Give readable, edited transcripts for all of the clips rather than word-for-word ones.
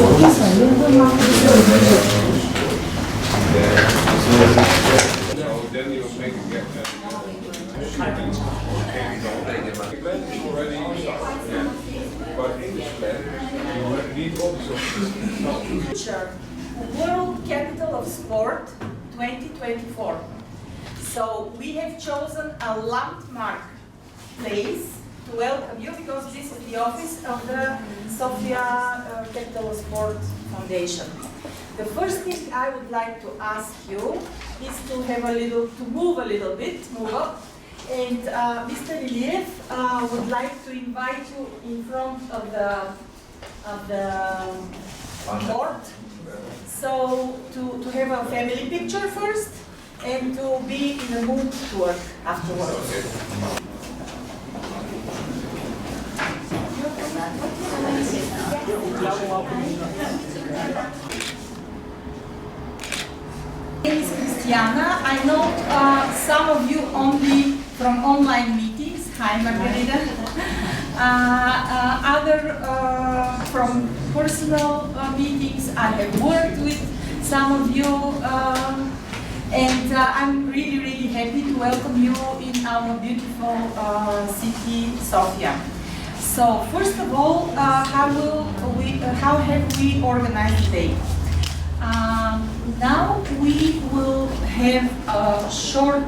World Capital of Sport 2024. So we have chosen a landmark place to welcome you because this is the office of the Sofia Capital of Sport Foundation. The first thing I would like to ask you is to move a little bit, move up. And Mr. Iliev would like to invite you in front of the board. So to have a family picture first and to be in the mood to work afterwards. My name is Cristiana. I know some of you only from online meetings. Hi, Margarita. Other from personal meetings. I have worked with some of you, and I'm really happy to welcome you in our beautiful city, Sofia. So first of all, how have we organized today? Now we will have a short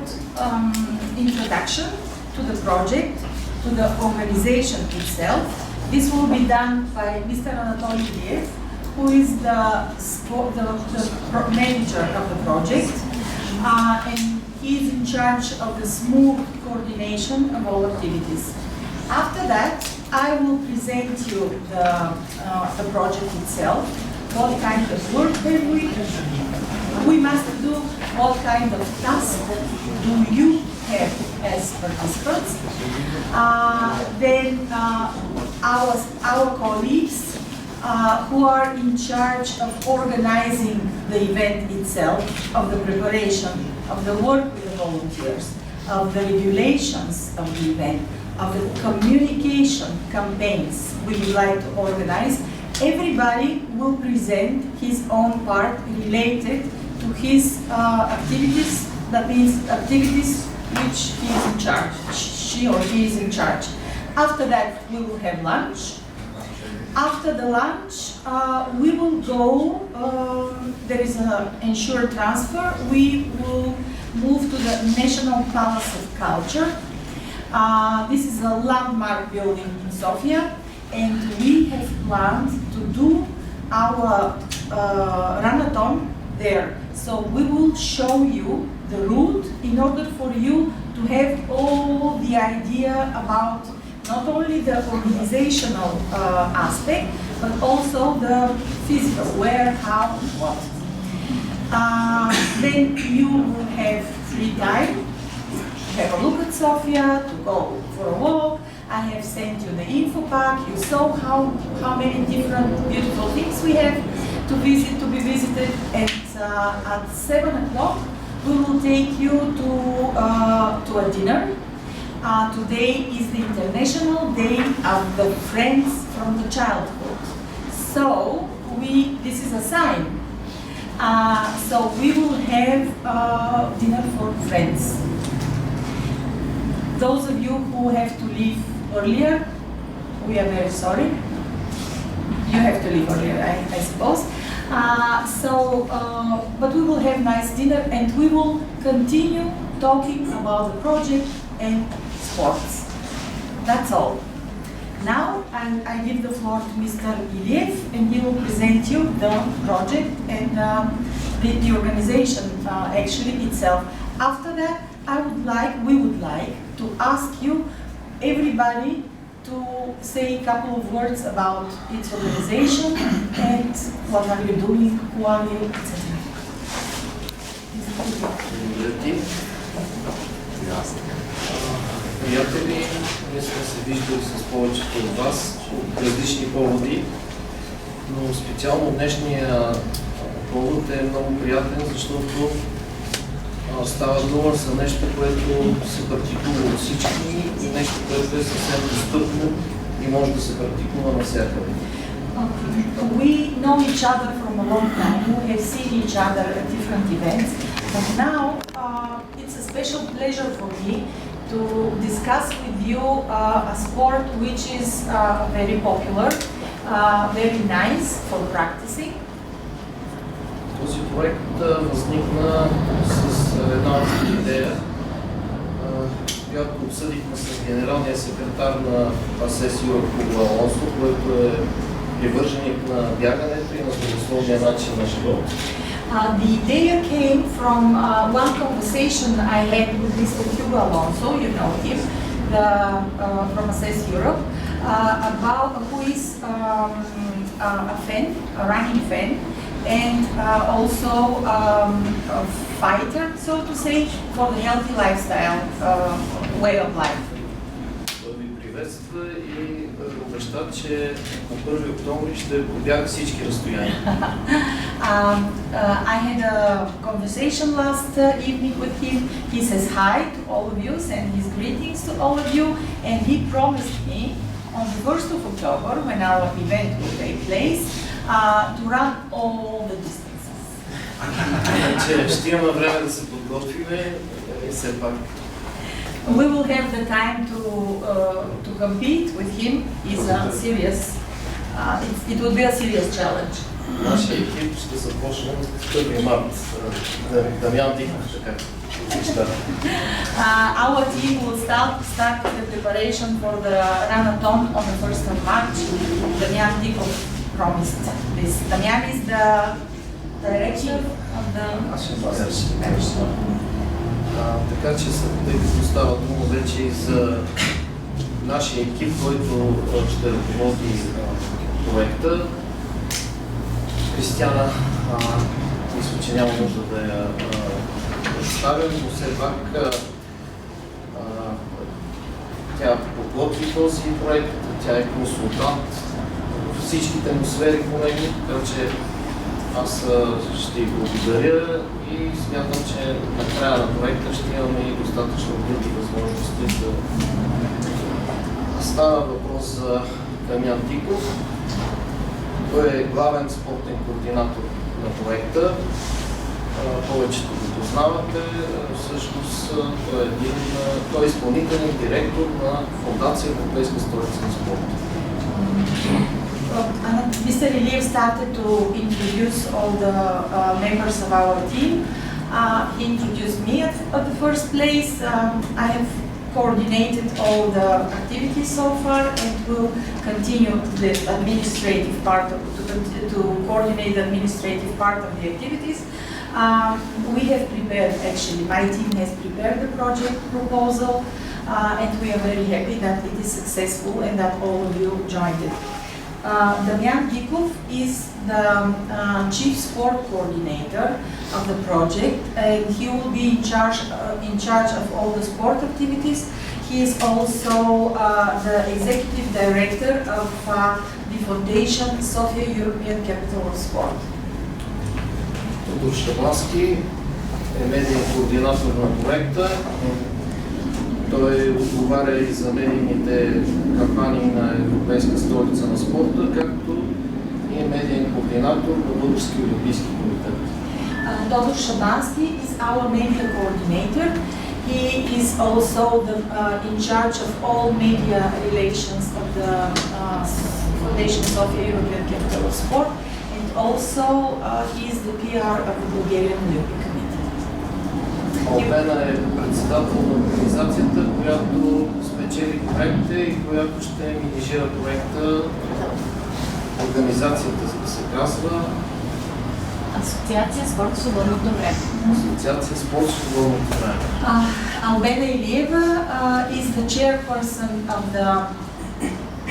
introduction to the project, to the organization itself. This will be done by Mr. Runathon, who is the manager of the project, and he is in charge of the smooth coordination of all activities. After that, I will present you the project itself, what kind of work we must do, what kind of tasks do you have as participants. Then our colleagues who are in charge of organizing the event itself, of the preparation, of the work with the volunteers, of the regulations of the event, of the communication campaigns we would like to organize. Everybody will present his own part related to his activities, that means activities which he is in charge, she or he is in charge. After that, we will have lunch. After the lunch, we will go, there is an ensured transfer, we will move to the National Palace of Culture. This is a landmark building in Sofia, and we have planned to do our Runathon there. So we will show you the route in order for you to have all the idea about not only the organizational aspect, but also the physical, where, how, what. Then you will have free time to have a look at Sofia, to go for a walk. I have sent you the info pack. You saw how many different beautiful things we have to visit, to be visited. And at 7 o'clock, we will take you to a dinner. Today is the International Day of the Friends from the Childhood. So this is a sign. So we will have dinner for friends. Those of you who have to leave earlier, we are very sorry. You have to leave earlier, I suppose. But we will have nice dinner and we will continue talking about the project and sports. That's all. Now I give the floor to Mr. Iliev, and he will present you the project and the organization actually itself. After that, we would like to ask you, everybody, to say a couple of words about its organization and what are you doing, who are you, etc. Приятели, ние сме се виждали с повечето от вас от различни поводи, но специално днешния повод е много приятен, защото става дума за нещо, което се практикува от всички и нещо, което е съвсем достъпно и може да се практикува навсякъде. Okay. We know each other from a long time. We have seen each other at different events. But now it's a special pleasure for me to discuss with you a sport which is very popular, very nice for practicing. Този проект възникна с една идея, която обсъдихме с генералния секретар на АСЕС Юрко Алонсо, който е привърженик на бягането и на здравословния начин на живот. The idea came from one conversation I had with Mr. Hugo Alonso, you know him, from ASES Europe, about who is a fan, a running fan, and also a fighter, so to say, for the healthy lifestyle, way of life. Той ви приветства и обеща, че на 1 октомври ще пробяга всички разстояния. I had a conversation last evening with him. He says hi to all of you, send his greetings to all of you, and he promised me on the 1st of October, when our event will take place, to run all the distances. Че ще имаме време да се подготвиме и все пак. We will have the time to compete with him. It's a serious, it will be a serious challenge. Нашия екип ще започне от 1 март. Дамян Диков, така. Our team will start the preparation for the Runathon on the 1st of March. Damian Dikov promised this. Damian is the director of the Association. Така че, тъй като става дума вече и за нашия екип, който ще ръководи проекта, Кристияна, мисля, че няма нужда да я представям, но все пак тя подготви този проект, тя е консултант в всичките му сфери по него, така че аз ще й благодаря и смятам, че на края на проекта ще имаме и достатъчно други възможности да става въпрос за Дамян Диков. Той е главен спортен координатор на проекта. Повечето го познавате. Всъщност той е изпълнителен директор на Фондация Европейска столица на спорта. Mr. Iliev started to introduce all the members of our team. He introduced me at the first place. I have coordinated all the activities so far and will continue the administrative part to coordinate the administrative part of the activities. We have prepared, actually, my team has prepared the project proposal and we are very happy that it is successful and that all of you joined it. Damian Dikov is the chief sport coordinator of the project, and he will be in charge of all the sport activities. He is also the executive director of the foundation Sofia European Capital of Sport. Тодор Шабански е медиен координатор на проекта. Той отговаря и за медийните кампании на Европейска столица на спорта, както и медиен координатор на Българския олимпийски комитет. Тодор Шабански is our media coordinator. He is also in charge of all media relations of the Foundation Sofia European Capital of Sport, and also he is the PR of the Bulgarian Olympic Committee. Албена е председател на организацията, която спечели проекта и която ще менежира проекта. Организацията се казва Асоциация спорт в свободното време. Асоциация спорт в свободното време. Albena Ilieva is the chairperson of the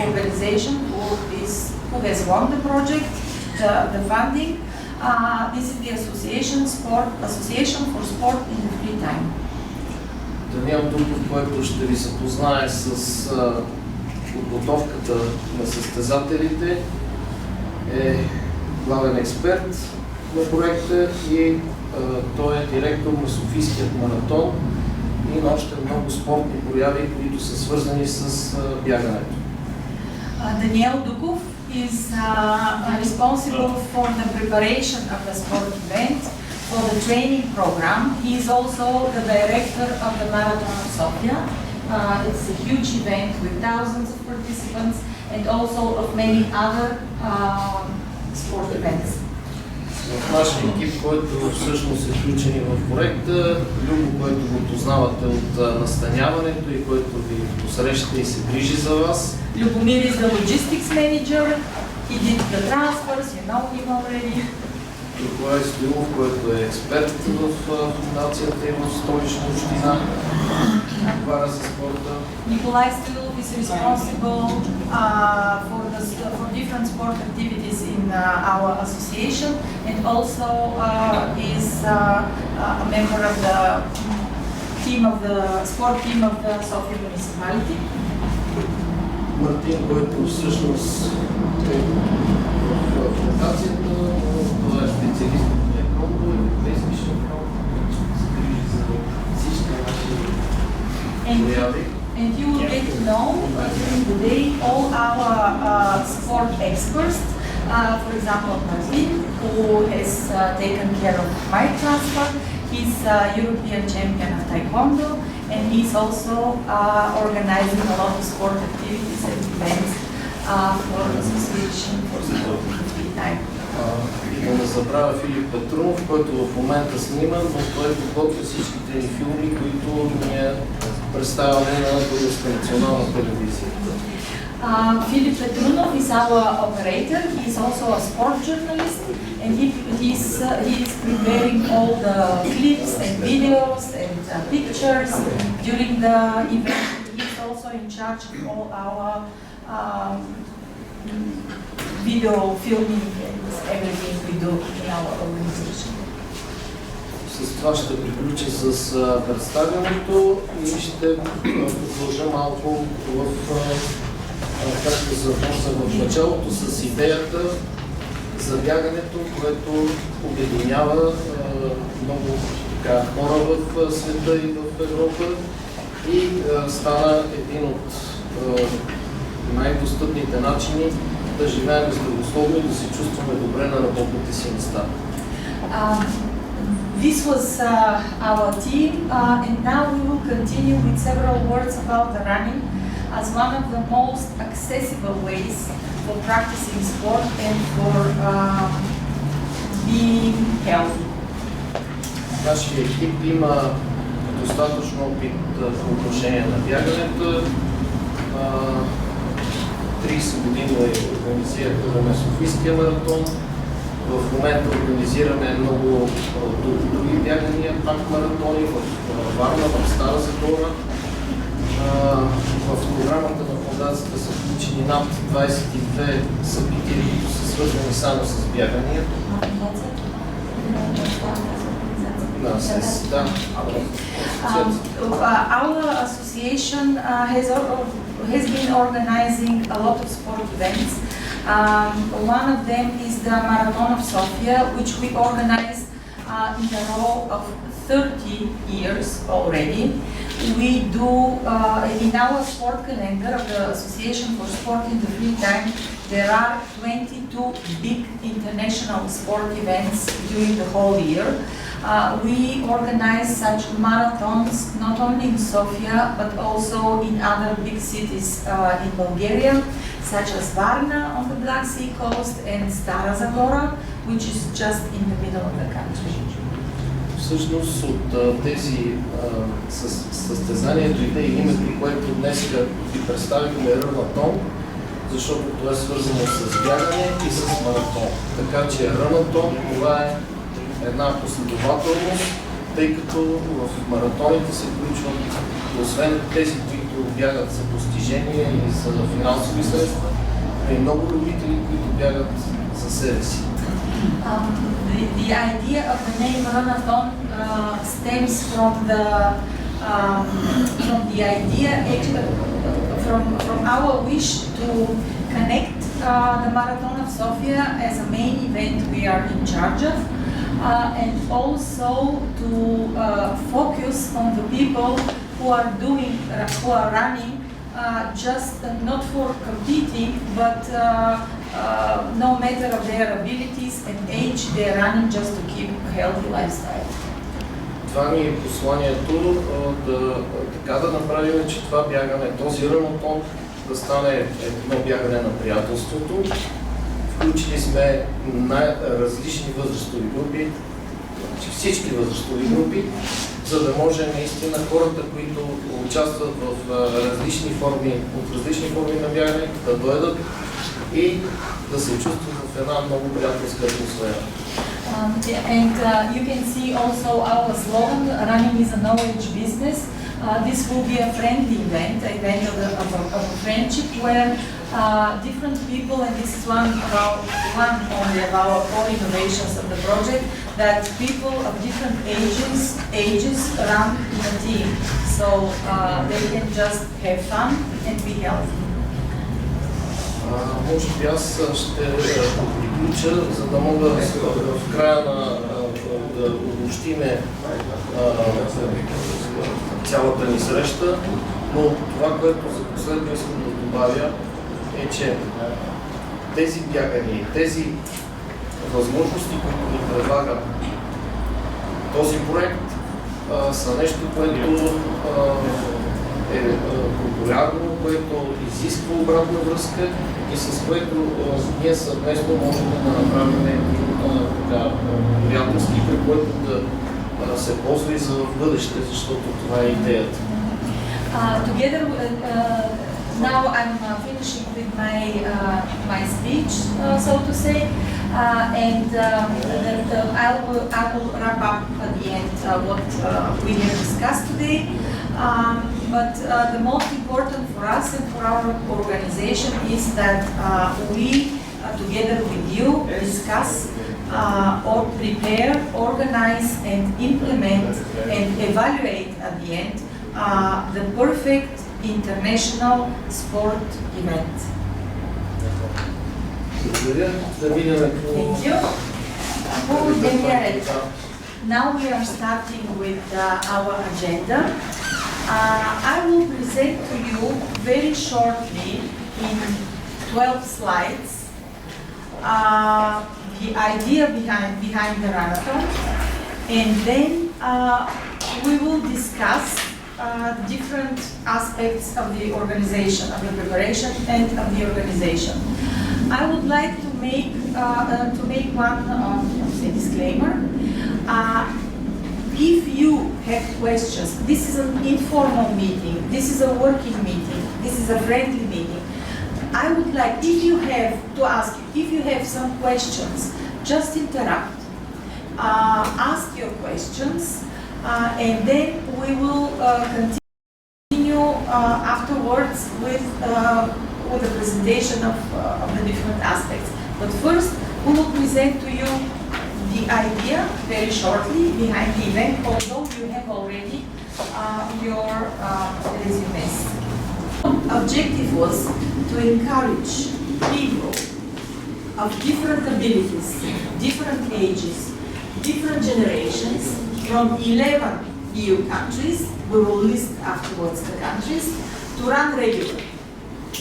organization who has won the project, the funding. This is the Association for Sport in the Free Time. Даниел Дуков, който ще ви запознае с подготовката на състезателите, е главен експерт на проекта и той е директор на Софийският маратон и на още много спортни прояви, които са свързани с бягането. Daniel Dukov is responsible for the preparation of the sport event, for the training program. He is also the director of the Marathon of Sofia. It's a huge event with thousands of participants and also of many other sport events. В нашия екип, който всъщност е включени в проекта, Любо, който го познавате от настаняването и който ви посреща и се грижи за вас. Любомир is the logistics manager. He did the transfers, you know him already. Николай Стоилов, който е експерт в фундацията и в Столична община, отговаря за спорта. Nikolai Stoilov is responsible for different sport activities in our association and also is a member of the sport team of the Sofia municipality. Мартин, който всъщност е в фундацията, той е специалист по еколого, европейски шампион, се грижи за всички наши прояви. And you will get to know during the day all our sport experts. For example, Martin, who has taken care of my transfer. He's a European champion of Taekwondo, and he's also organizing a lot of sport activities and events for Association for Sport in Free Time. И да не забравя Филип Петрунов, който в момента снима, но той подготвя всичките ни филми, които ние представяме на Българска национална телевизия. Philip Petrunov is our operator. He's also a sport journalist, and he is preparing all the clips and videos and pictures during the event. He's also in charge of all our video filming and everything we do in our organization. С това ще приключа с представянето и ще продължа малко както започнах в началото с идеята за бягането, което обединява много хора в света и в Европа и стана един от най-достъпните начини да живеем здравословно и да се чувстваме добре на работните си места. This was our team, and now we will continue with several words about the running as one of the most accessible ways for practicing sport and for being healthy. Нашия екип има достатъчно опит по отношение на бягането. 30 години организирахме Софийския маратон. В момента организираме много други бягания, пак маратони в Варна, в Стара Загора. В програмата на фундацията са включени над 22 събития, които са свързани само с бягания. Our association has been organizing a lot of sport events. One of them is the Marathon of Sofia, which we organize in a row of 30 years already. We do, in our sport calendar of the Association for Sport in the Free Time, there are 22 big international sport events during the whole year. We organize such marathons not only in Sofia, but also in other big cities in Bulgaria, such as Varna on the Black Sea coast and Stara Zagora, which is just in the middle of the country. Всъщност от тези състезания дойде и име, при което днес ви представихме Runathon, защото това е свързано с бягане и с маратон. Така че Runathon, това е една последователност, тъй като в маратоните се включват, освен тези, които бягат за постижения и за финансови средства, и много любители, които бягат за себе си. The idea of the name Runathon stems from the idea from our wish to connect the Marathon of Sofia as a main event we are in charge of, and also to focus on the people who are running just not for competing, but no matter of their abilities and age, they're running just to keep a healthy lifestyle. Това ми е посланието, така да направим, че това бягане, този Runathon да стане едно бягане на приятелството. Включили сме различни възрастови групи, всички възрастови групи, за да може наистина хората, които участват в различни форми на бягане, да дойдат и да се чувстват в една много приятелска атмосфера. You can see also our slogan, running is a knowledge business. This will be a friendly event of a friendship where different people, and this is one only of our core innovations of the project, that people of different ages run in a team, so they can just have fun and be healthy. Може би аз ще приключа, за да мога в края да обобщиме цялата ни среща, но това, което за последно искам да добавя, е, че тези бягания, тези възможности, които ни предлага този проект, са нещо, което е популярно, което изисква обратна връзка и с което ние съвместно можем да направим приятелски, при което да се ползва и за бъдеще, защото това е идеята. Together, now I'm finishing with my speech, so to say, and I will wrap up at the end what we have discussed today. But the most important for us and for our organization is that we, together with you, discuss or prepare, organize, and implement and evaluate at the end the perfect international sport event. Thank you. Now we are starting with our agenda. I will present to you very shortly in 12 slides the idea behind the Runathon, and then we will discuss different aspects of the organization, of the preparation and of the organization. I would like to make one disclaimer. If you have questions, this is an informal meeting, this is a working meeting, this is a friendly meeting. I would like, if you have to ask, if you have some questions, just interrupt, ask your questions, and then we will continue afterwards with the presentation of the different aspects. But first, we will present to you the idea very shortly behind the event, although you have already your resumes. Objective was to encourage people of different abilities, different ages, different generations from 11 EU countries, we will list afterwards the countries, to run regularly.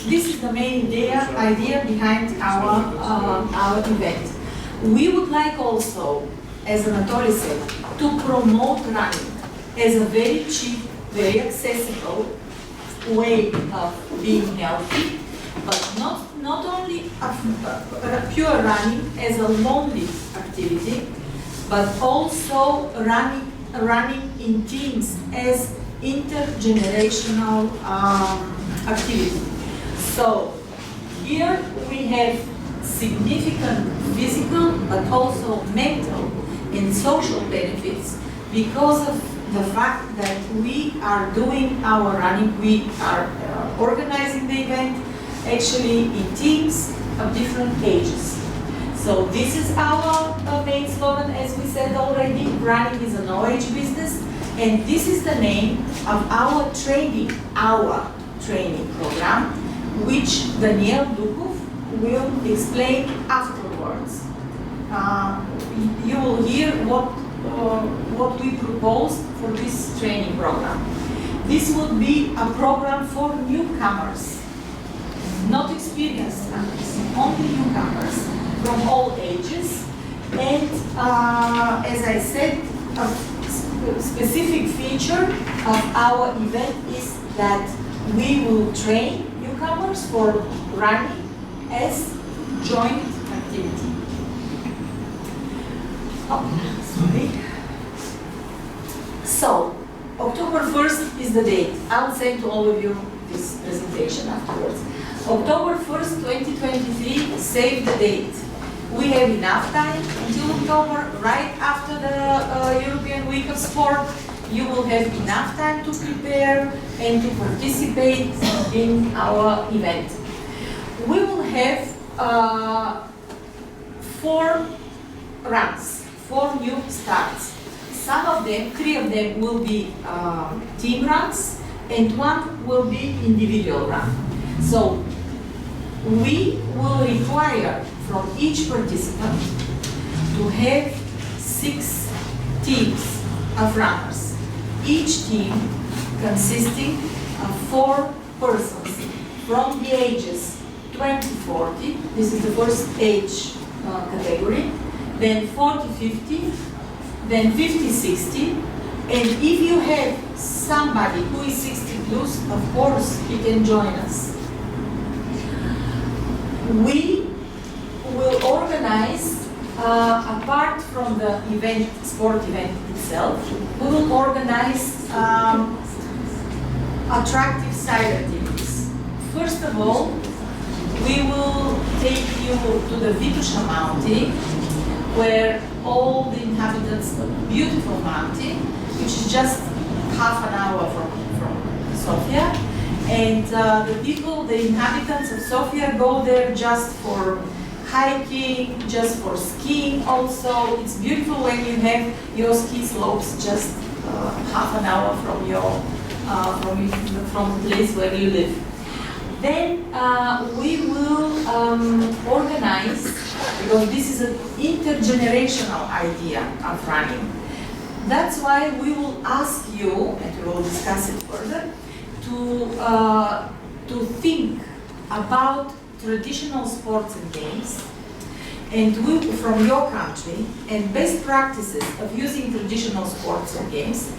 This is the main idea behind our event. We would like also, as Anatoly said, to promote running as a very cheap, very accessible way of being healthy, but not only pure running as a lonely activity, but also running in teams as intergenerational activity. So here we have significant physical but also mental and social benefits because of the fact that we are doing our running, we are organizing the event actually in teams of different ages. So this is our main slogan, as we said already, running is a no-age business, and this is the name of our training program, which Daniel Dukov will explain afterwards. You will hear what we propose for this training program. This would be a program for newcomers, not experienced runners, only newcomers from all ages. And as I said, a specific feature of our event is that we will train newcomers for running as joint activity. Oh, sorry. So, October 1st is the date. I'll send to all of you this presentation afterwards. October 1st, 2023, save the date. We have enough time until October, right after the European Week of Sport. You will have enough time to prepare and to participate in our event. We will have 4 runs, 4 new starts. Some of them, 3 of them will be team runs and 1 will be individual run. So we will require from each participant to have 6 teams of runners. Each team consisting of 4 persons from the ages 20-40, this is the first age category, then 40-50, then 50-60, and if you have somebody who is 60 plus, of course he can join us. We will organize, apart from the event, sport event itself, we will organize attractive side activities. First of all, we will take you to the Vitusha mountain, where all the inhabitants of a beautiful mountain, which is just half an hour from Sofia. And the people, the inhabitants of Sofia go there just for hiking, just for skiing also. It's beautiful when you have your ski slopes just half an hour from your from the place where you live. Then we will organize, because this is an intergenerational idea of running. That's why we will ask you, and we will discuss it further, to think about traditional sports and games, and we, from your country, and best practices of using traditional sports and games,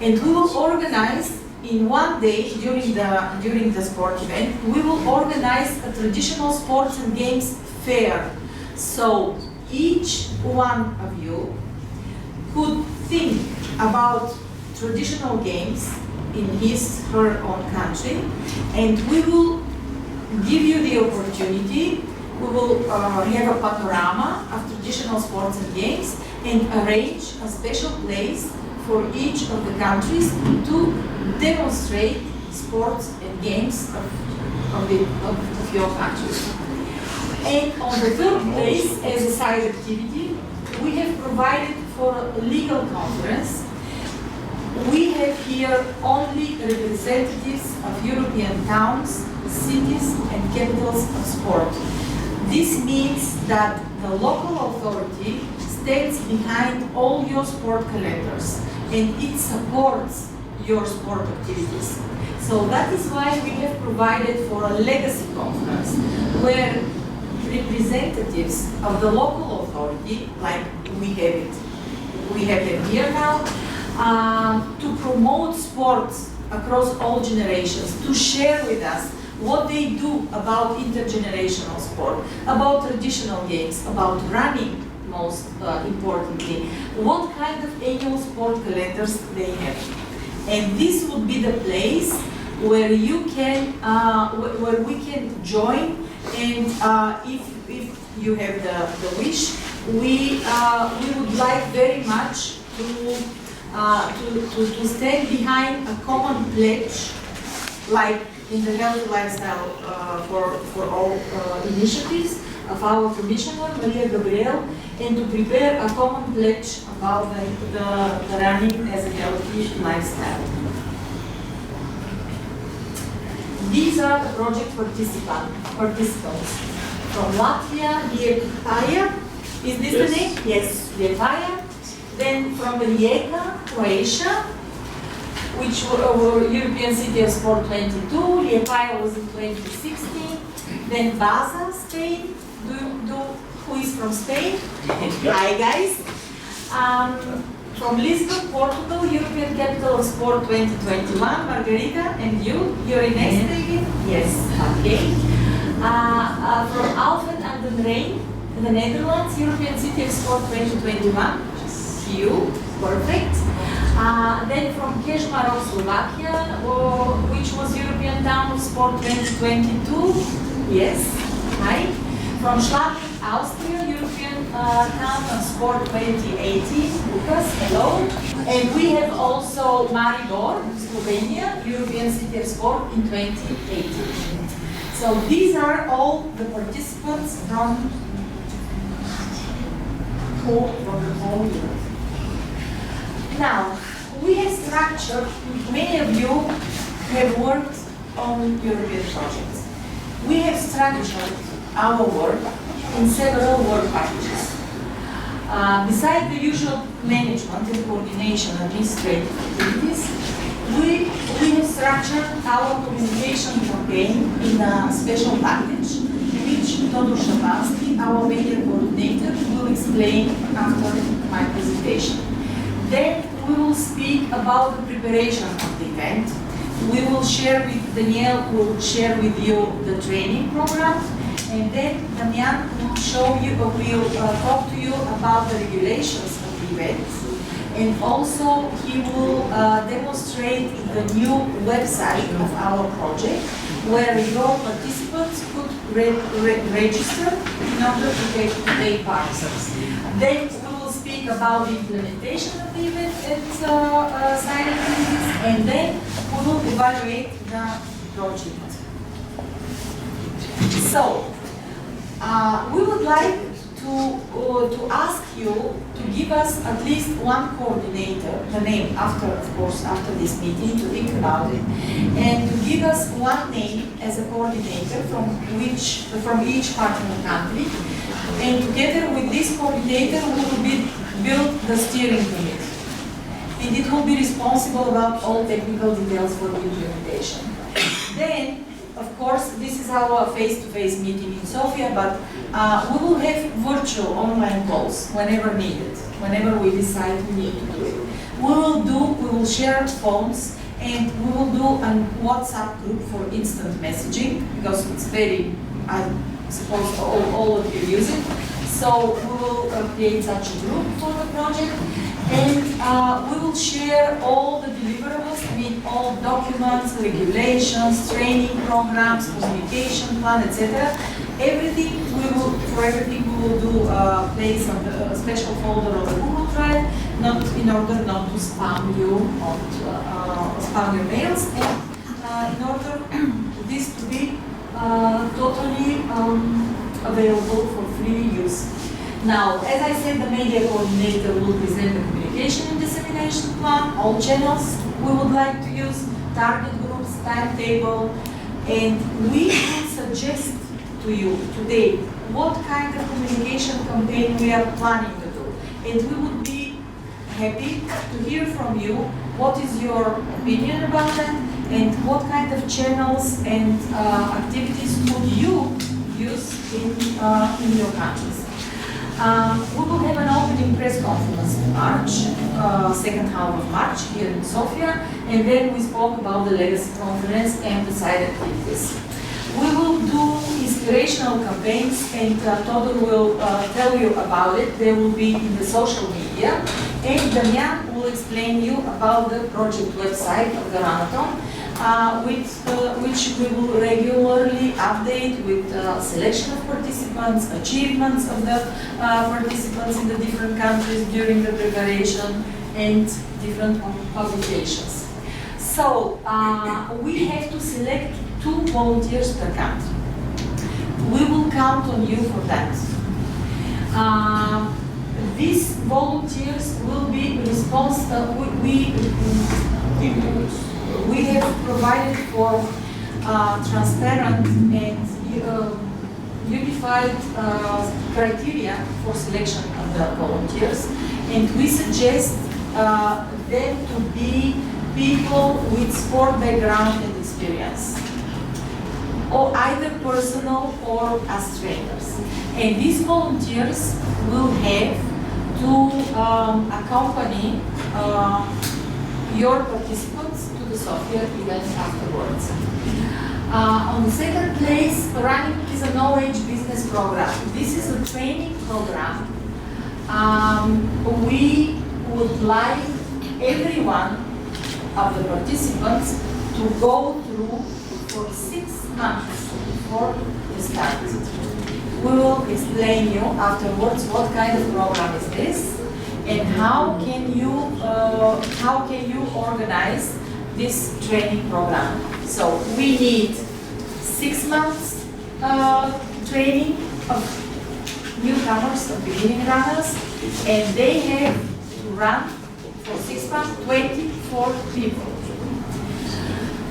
and we will organize in one day during the sport event, we will organize a traditional sports and games fair. So each one of you could think about traditional games in her own country, and we will give you the opportunity. We will have a panorama of traditional sports and games and arrange a special place for each of the countries to demonstrate sports and games of your countries. And on the third place, as a side activity, we have provided for a legal conference. We have here only representatives of European towns, cities, and capitals of sport. This means that the local authority stands behind all your sport calendars, and it supports your sport activities. So that is why we have provided for a legacy conference, where representatives of the local authority, like we have them here now, to promote sports across all generations, to share with us what they do about intergenerational sport, about traditional games, about running, most importantly, what kind of annual sport calendars they have. And this would be the place where you can, where we can join, and if you have the wish, we would like very much to stand behind a common pledge, like in the healthy lifestyle for all initiatives of our Commissioner, Maria Gabriel, and to prepare a common pledge about the running as a healthy lifestyle. These are the project participants. From Latvia, Liepaja. Is this the name? Yes, Liepaja. Then from Rijeka, Croatia, which were European City of Sport 22, Liepaja was in 2016, then Baza, Spain, who is from Spain? Hi guys. From Lisbon, Portugal, European Capital of Sport 2021, Margarita, and you're in next, David? Yes, okay. From Alphen aan den Rijn, in the Netherlands, European City of Sport 2021, you, perfect. Then from Kežmarok, Slovakia, which was European Town of Sport 2022, yes, hi. From Schlagen, Austria, European Town of Sport 2018, Lucas, hello. And we have also Maribor, Slovenia, European City of Sport in 2018. So these are all the participants from the whole year. Now, we have structured, many of you have worked on European projects. We have structured our work in several work packages. Besides the usual management and coordination administrative activities, we have structured our communication campaign in a special package, which Todor Shabalski, our media coordinator, will explain after my presentation. Then we will speak about the preparation of the event. We will share with Danielle, will share with you the training program, and then Damian will talk to you about the regulations of the event, and also he will demonstrate the new website of our project, where your participants could register in order to take part. Then we will speak about the implementation of the event at site activities, and then we will evaluate the project. So, we would like to ask you to give us at least one coordinator, the name after, of course, after this meeting, to think about it, and to give us one name as a coordinator from each partner country, and together with this coordinator we will build the steering committee, and it will be responsible about all technical details for the implementation. Then, of course, this is our face-to-face meeting in Sofia, but we will have virtual online calls whenever needed, whenever we decide we need to do it. We will share phones, and we will do a WhatsApp group for instant messaging, because it's very, I suppose all of you use it. So we will create such a group for the project, and we will share all the deliverables, I mean all documents, regulations, training programs, communication plan, etc. For everything we will do place on the special folder of the Google Drive, in order not to spam you, spam your mails, and in order this to be totally available for free use. Now, as I said, the media coordinator will present the communication and dissemination plan, all channels we would like to use, target groups, timetable, and we will suggest to you today what kind of communication campaign we are planning to do. And we would be happy to hear from you what is your opinion about that, and what kind of channels and activities would you use in your countries. We will have an opening press conference in March, second half of March here in Sofia, and then we spoke about the legacy conference and the side activities. We will do inspirational campaigns, and Todor will tell you about it. They will be in the social media, and Damian will explain you about the project website of the Runathon, which we will regularly update with selection of participants, achievements of the participants in the different countries during the preparation, and different publications. So we have to select 2 volunteers per country. We will count on you for that. These volunteers will be responsible. We have provided for transparent and unified criteria for selection of the volunteers, and we suggest them to be people with sport background and experience, or either personal or as trainers. And these volunteers will have to accompany your participants to the Sofia event afterwards. On the second place, running is a no-age business program. This is a training program. We would like everyone of the participants to go through for 6 months before the start. We will explain you afterwards what kind of program is this and how can you organize this training program. So we need 6 months training of newcomers, of beginning runners, and they have to run for 6 months 24 people.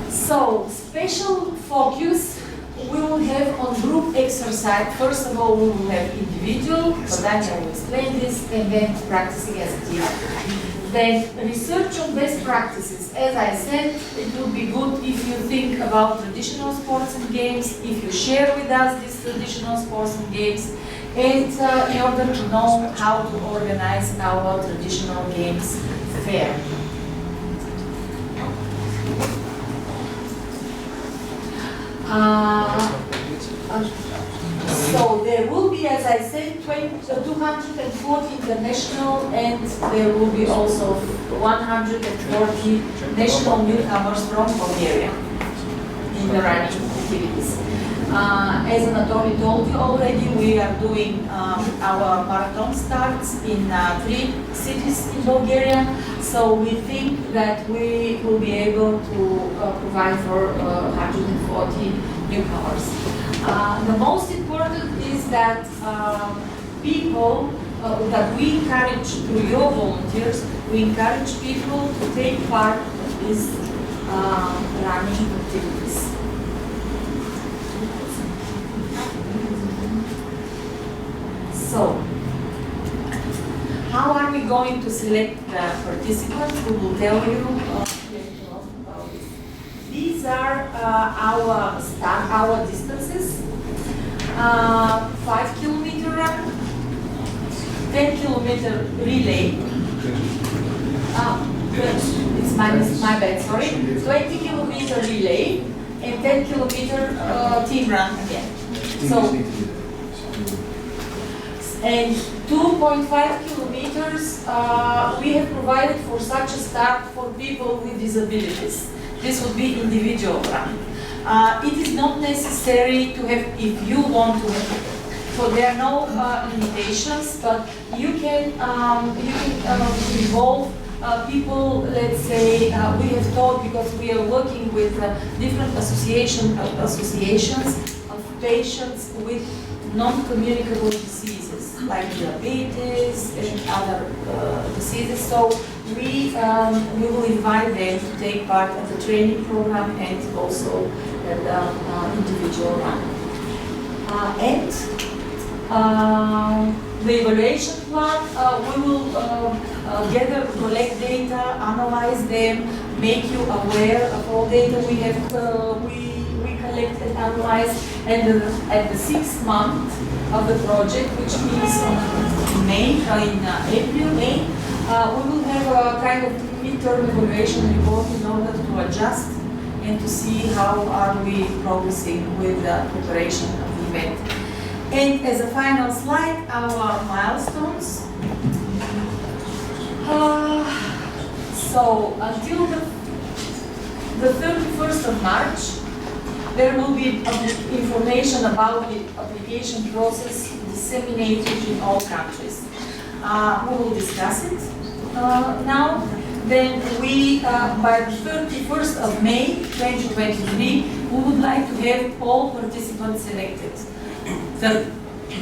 So special focus we will have on group exercise. First of all, we will have individual, but Daniel will explain this, and then practicing as a team. Then research on best practices. As I said, it would be good if you think about traditional sports and games, if you share with us these traditional sports and games, and in order to know how to organize our traditional games fair. So there will be, as I said, 240 international, and there will be also 140 national newcomers from Bulgaria in the running activities. As Anatoly told you already, we are doing our marathon starts in 3 cities in Bulgaria. So we think that we will be able to provide for 140 newcomers. The most important is that people that we encourage through your volunteers, we encourage people to take part in these running activities. So, how are we going to select the participants? We will tell you later on about this. These are our distances. 5 kilometer run, 10 kilometer relay. It's my bad, sorry. 20 kilometer relay and 10 kilometer team run again. So, and 2.5 kilometers we have provided for such a start for people with disabilities. This would be individual run. It is not necessary to have if you want to have it. So there are no limitations, but you can involve people. Let's say we have taught, because we are working with different associations of patients with non-communicable diseases like diabetes and other diseases. So we will invite them to take part of the training program and also the individual run. And the evaluation plan, we will collect data, analyze them, make you aware of all data we have collect and analyze, and at the 6th month of the project, which means in April, May, we will have a kind of midterm evaluation report in order to adjust and to see how are we progressing with the preparation of the event. And as a final slide, our milestones. So until the 31st of March, there will be information about the application process disseminated in all countries. We will discuss it now. Then we, by the 31st of May 2023, we would like to have all participants selected.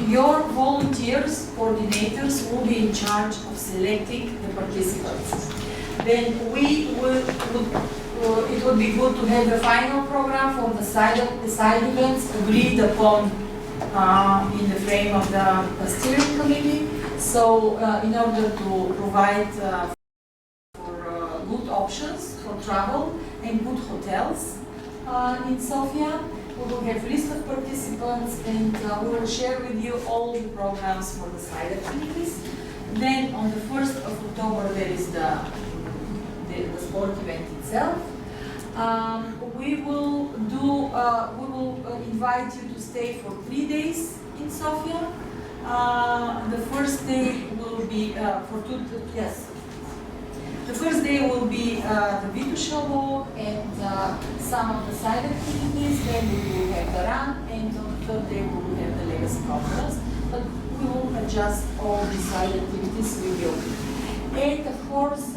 Your volunteers, coordinators, will be in charge of selecting the participants. Then it would be good to have the final program for the side events agreed upon in the frame of the steering committee. So in order to provide for good options for travel and good hotels in Sofia. We will have a list of participants, and we will share with you all the programs for the side activities. Then on the 1st of October there is the sport event itself. We will invite you to stay for 3 days in Sofia. The first day will be the first day will be the Vituša walk and some of the side activities. Then we will have the run, and on the third day we will have the legacy conference. But we will adjust all the side activities with you. And of course,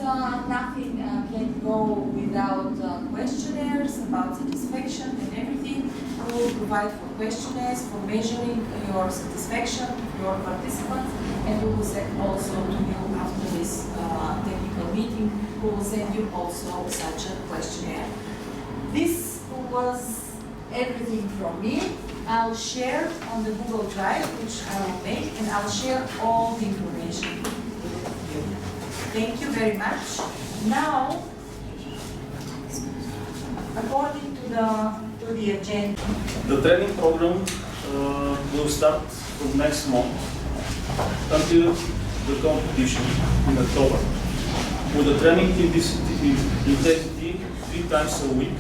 nothing can go without questionnaires about satisfaction and everything. We will provide for questionnaires for measuring your satisfaction, your participants, and we will send also to you after this technical meeting. We will send you also such a questionnaire. This was everything from me. I'll share on the Google Drive, which I will make, and I'll share all the information with you. Thank you very much. Now, according to the agenda. The training program will start from next month until the competition in October, with the training intensity 3 times a week.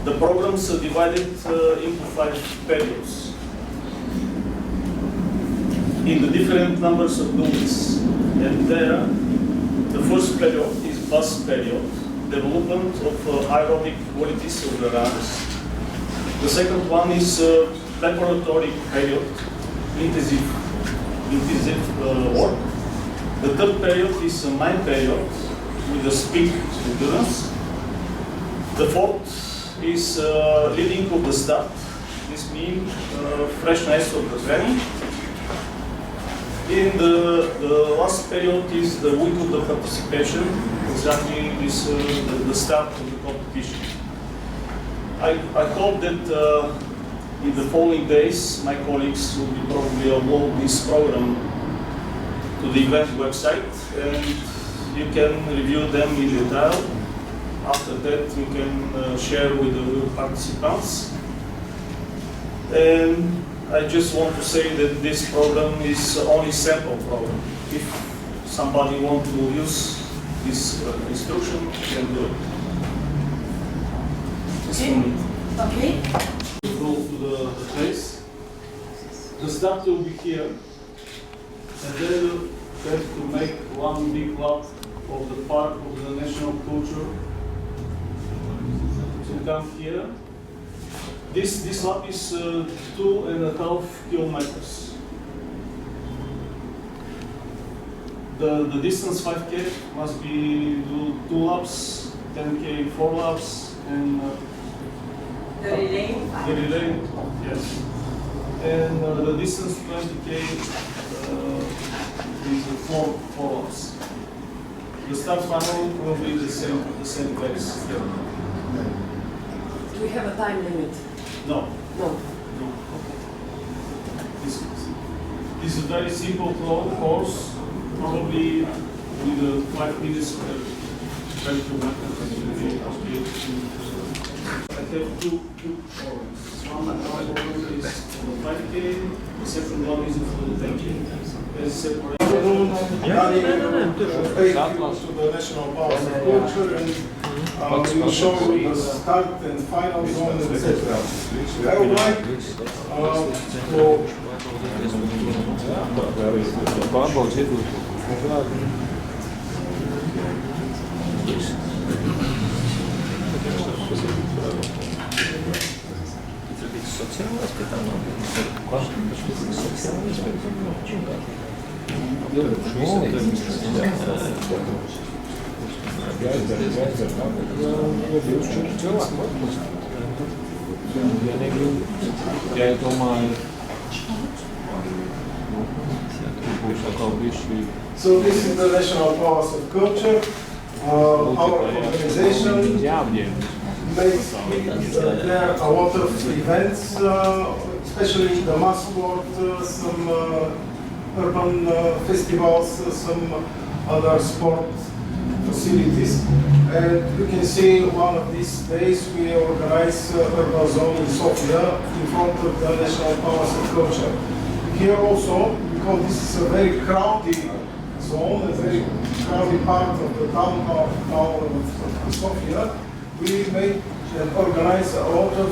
The programs are divided into 5 periods in the different numbers of units. And there, the first period is bus period, development of aerobic qualities of the runners. The second one is preparatory period, intensive work. The third period is a main period with the speed endurance. The fourth is leading of the start. This means freshness of the training. In the last period is the week of the participation, exactly this the start of the competition. I hope that in the following days my colleagues will be probably upload this program to the event website, and you can review them in detail. After that you can share with the participants. And I just want to say that this program is only sample program. If somebody wants to use this instruction, can do it. Okay. Go to the place. The start will be here, and then you have to make one big lap of the park of the national culture. To come here. This lap is 2.5 kilometers. The distance 5K must be 2 laps, 10K 4 laps, and The relay? the relay, yes. And the distance 20K is 4 laps. The start final will be the same place. Do we have a time limit? No. No. No. This is a very simple course, probably with 5 minutes per kilometer. I have two programs. One program is for the 5K, the second one is for the 10K. There's separate. To the National Palace of Culture, and we will show the start and final zone, etc. I would like So this is the National Palace of Culture. Our organization makes there a lot of events, especially the mass sport, some urban festivals, some other sports facilities. And you can see one of these days we organize urban zone in Sofia in front of the National Palace of Culture. Here also, because this is a very crowded zone, a very crowded part of the town of Sofia, we make and organize a lot of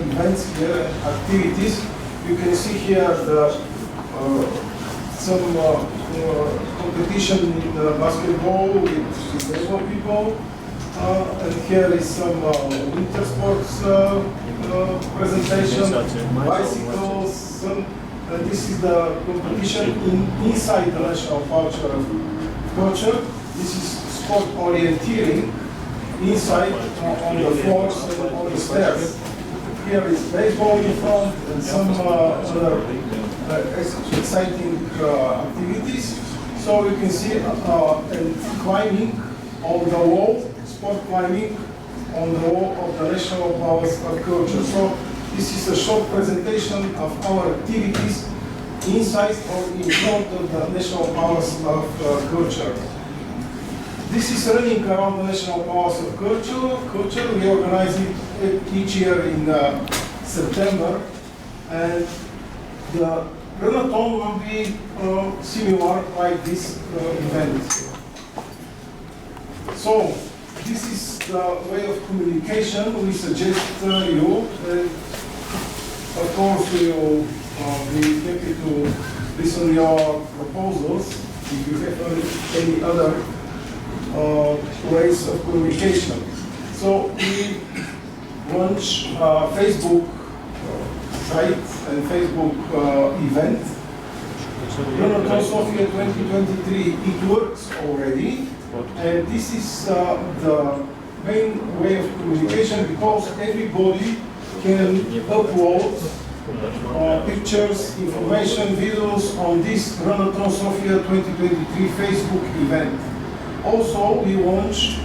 events here and activities. You can see here some competition in basketball with disabled people. And here is some winter sports presentation, bicycles. And this is the competition inside the National Culture. This is sport orienteering inside on the floors and on the stairs. Here is baseball in front and some other exciting activities. So you can see and climbing on the wall, sport climbing on the wall of the National Palace of Culture. So this is a short presentation of our activities inside or in front of the National Palace of Culture. This is running around the National Palace of Culture. We organize it each year in September, and the Runathon will be similar like this event. So this is the way of communication we suggest you. Of course, we will be happy to listen to your proposals if you have any other ways of communication. So we launch Facebook site and Facebook event. Runathon Sofia 2023, it works already, and this is the main way of communication because everybody can upload pictures, information, videos on this Runathon Sofia 2023 Facebook event. Also, we launched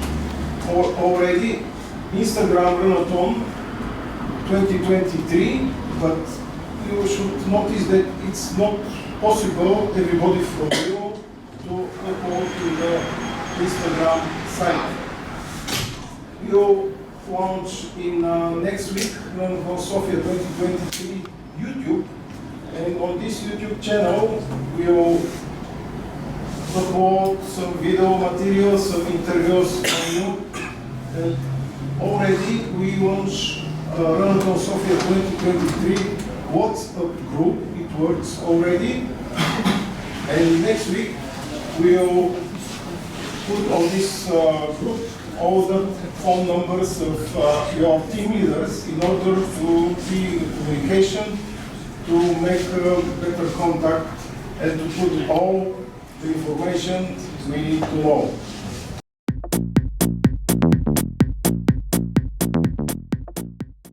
already Instagram Runathon 2023, but you should notice that it's not possible everybody from Europe to upload to the Instagram site. We will launch in next week Runathon Sofia 2023 YouTube, and on this YouTube channel we will upload some video materials, some interviews on you. And already we launched Runathon Sofia 2023 WhatsApp group. It works already. And next week we will put on this group all the phone numbers of your team leaders in order to be in communication, to make better contact, and to put all the information we need to know.